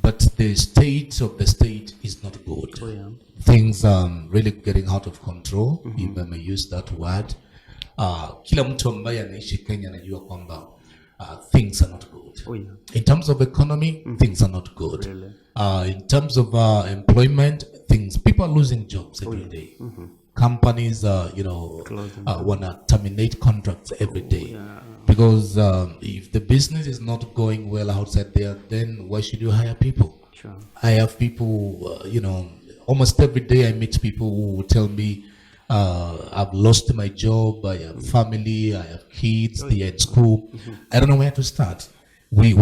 but the state of the state is not good. Oh, yeah. Things are really getting out of control, if I may use that word. Kila mtu ambaye anaishi Kenya anajua kwamba things are not good. Oh, yeah. In terms of economy, things are not good. Really? In terms of employment, people are losing jobs every day. Companies, wanna terminate contracts every day. Yeah. Because if the business is not going well outside there, then why should you hire people? Sure. I have people, almost every day I meet people who tell me, I've lost my job, I have family, I have kids, they are at school. I don't know where to start. We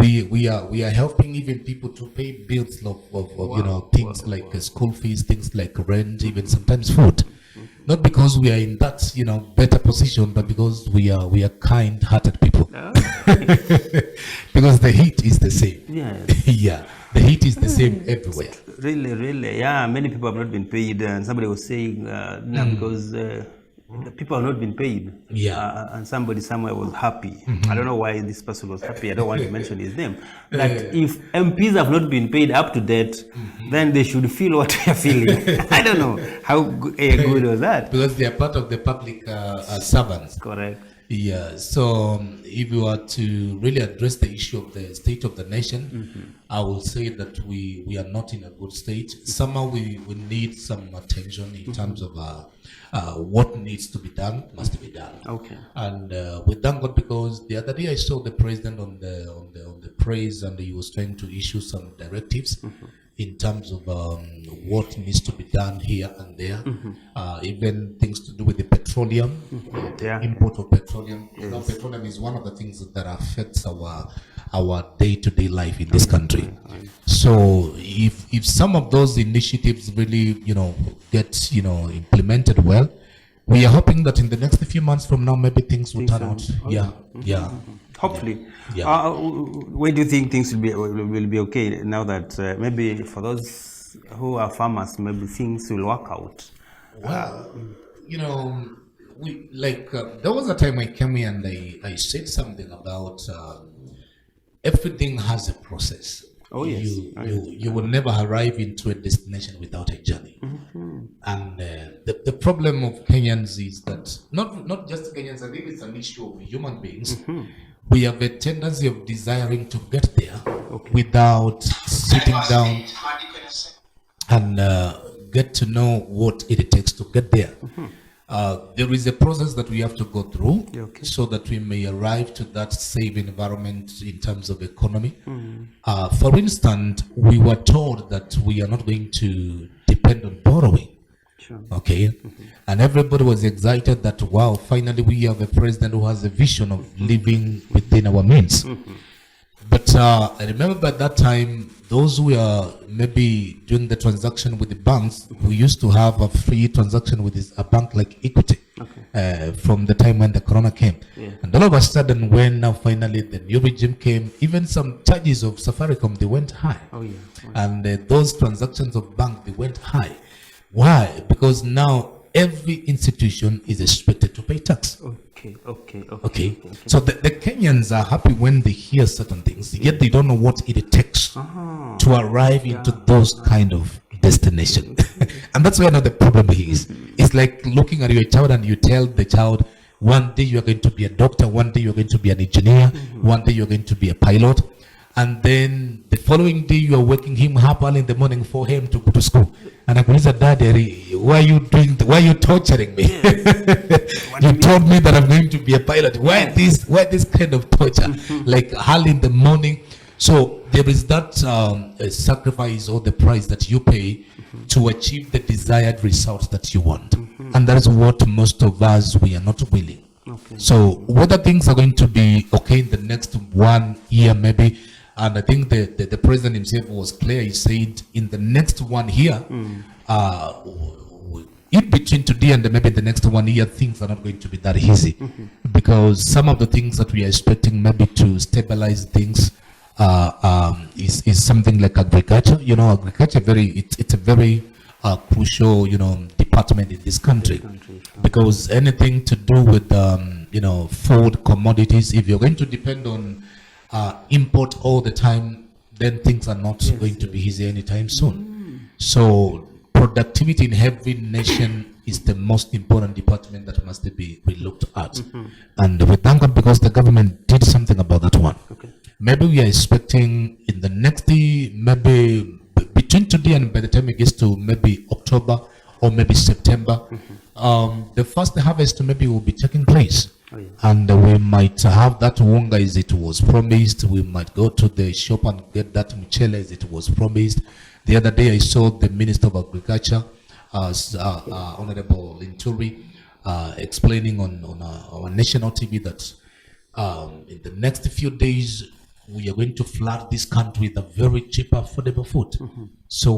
are helping even people to pay bills of things like school fees, things like rent, even sometimes food. Not because we are in that better position, but because we are kind-hearted people. Because the heat is the same. Yeah. Yeah, the heat is the same everywhere. Really. Yeah, many people have not been paid, and somebody was saying because the people have not been paid. Yeah. And somebody somewhere was happy. I don't know why this person was happy. I don't want to mention his name. That if MPs have not been paid up to date, then they should feel what we are feeling. I don't know how good was that. Because they are part of the public servants. Correct. Yeah, so if you are to really address the issue of the state of the nation, I will say that we are not in a good state. Somehow we need some attention in terms of what needs to be done, must be done. Okay. And we thank God because the other day I saw the president on the praise, and he was trying to issue some directives in terms of what needs to be done here and there, even things to do with the petroleum, import of petroleum. Yes. Now, petroleum is one of the things that affects our day-to-day life in this country. So if some of those initiatives really get implemented well, we are hoping that in the next few months from now maybe things will turn out. Yeah. Hopefully. Yeah. Where do you think things will be okay now that maybe for those who are farmers, maybe things will work out? Well, there was a time I came here and I said something about everything has a process. Oh, yes. You will never arrive into a destination without a journey. And the problem of Kenyans is that not just Kenyans, I think it's an issue of human beings. We have a tendency of desiring to get there without sitting down and get to know what it takes to get there. There is a process that we have to go through so that we may arrive to that safe environment in terms of economy. For instance, we were told that we are not going to depend on borrowing. Sure. Okay. And everybody was excited that, wow, finally we have a president who has a vision of living within our means. But I remember by that time, those who were maybe doing the transaction with the banks, we used to have a free transaction with a bank like Equity from the time when the corona came. Yeah. And all of a sudden, when now finally the new regime came, even some charges of Safaricom, they went high. Oh, yeah. And those transactions of bank, they went high. Why? Because now every institution is expected to pay tax. Okay. So the Kenyans are happy when they hear certain things, yet they don't know what it takes to arrive into those kind of destination. And that's where the problem is. It's like looking at your child and you tell the child, one day you're going to be a doctor, one day you're going to be an engineer, one day you're going to be a pilot. And then the following day you are waking him up early in the morning for him to go to school. And I said, Daddy, why are you torturing me? You told me that I'm going to be a pilot. Why this kind of torture? Like early in the morning. So there is that sacrifice or the price that you pay to achieve the desired results that you want. And that is what most of us, we are not willing. So whether things are going to be okay in the next 1 year maybe, and I think the president himself was clear. He said in the next 1 year, in between today and maybe the next 1 year, things are not going to be that easy. Because some of the things that we are expecting maybe to stabilize things is something like agriculture. Agriculture it's a very crucial department in this country. Because anything to do with food commodities, if you're going to depend on import all the time, then things are not going to be easy anytime soon. So productivity in every nation is the most important department that must be looked at. And we thank God because the government did something about that one. Okay. Maybe we are expecting in the next, maybe between today and by the time it gets to maybe October or maybe September, the first harvest maybe will be taking place. Oh, yeah. And we might have that wonga as it was promised. We might go to the shop and get that mchele as it was promised. The other day I saw the Minister of Agriculture, Honorable Linturi, explaining on our national TV that in the next few days we are going to flood this country with a very cheap, affordable food. So